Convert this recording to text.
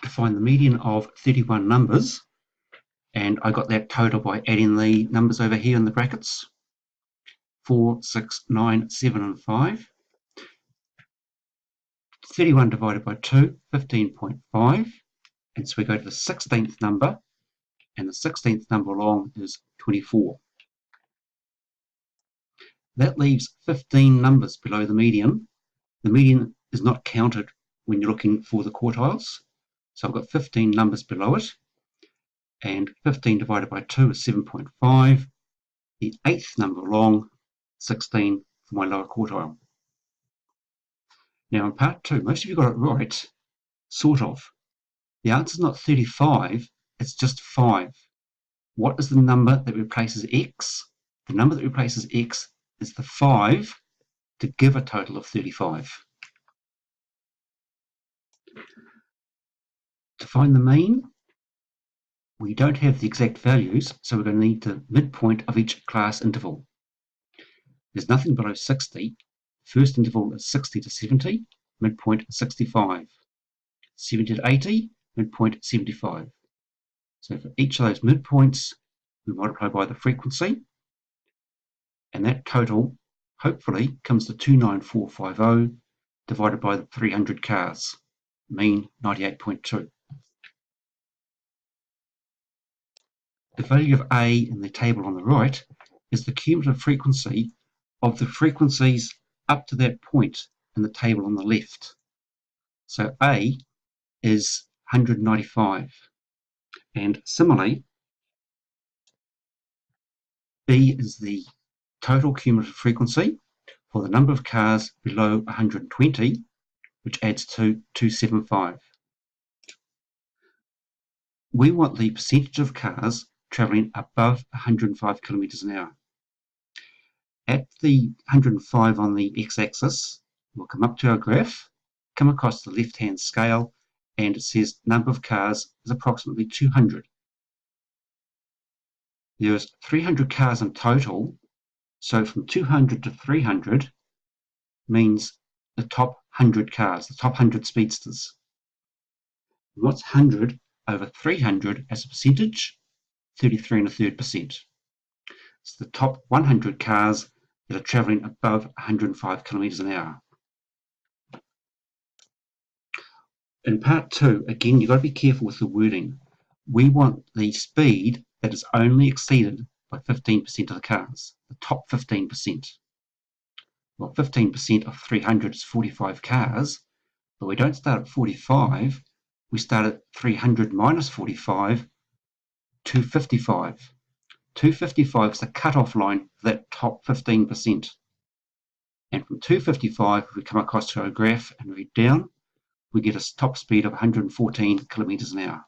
to find the median of 31 numbers, and I got that total by adding the numbers over here in the brackets, 4, 6, 9, 7 and 5. 31 divided by 2, 15.5, and so we go to the 16th number, and the 16th number along is 24. That leaves 15 numbers below the median. The median is not counted when you're looking for the quartiles, so I've got 15 numbers below it, and 15 divided by 2 is 7.5. The 8th number along, 16 for my lower quartile. Now in part 2, most of you got it right, sort of. The answer is not 35, it's just 5. What is the number that replaces x? The number that replaces x is the 5 to give a total of 35. To find the mean, we don't have the exact values, so we're going to need the midpoint of each class interval. There's nothing below 60. First interval is 60 to 70, midpoint 65. 70 to 80, midpoint 75. So for each of those midpoints, we multiply by the frequency, and that total hopefully comes to 29450 divided by the 300 cars, mean 98.2. The value of A in the table on the right is the cumulative frequency of the frequencies up to that point in the table on the left. So A is 195, and similarly B is the total cumulative frequency for the number of cars below 120, which adds to 275. We want the percentage of cars travelling above 105 kilometres an hour. At the 105 on the x-axis, we'll come up to our graph, come across the left-hand scale, and it says number of cars is approximately 200. There's 300 cars in total, so from 200 to 300 means the top 100 cars, the top 100 speedsters. What's 100 over 300 as a percentage? 33 1/3%. It's the top 100 cars that are travelling above 105 kilometres an hour. In part 2, again, you've got to be careful with the wording. We want the speed that is only exceeded by 15% of the cars, the top 15%. Well, 15% of 300 is 45 cars, but we don't start at 45, we start at 300 minus 45, 255. 255 is the cut-off line for that top 15%. And from 255, if we come across to our graph and read down, we get a top speed of 114 kilometres an hour.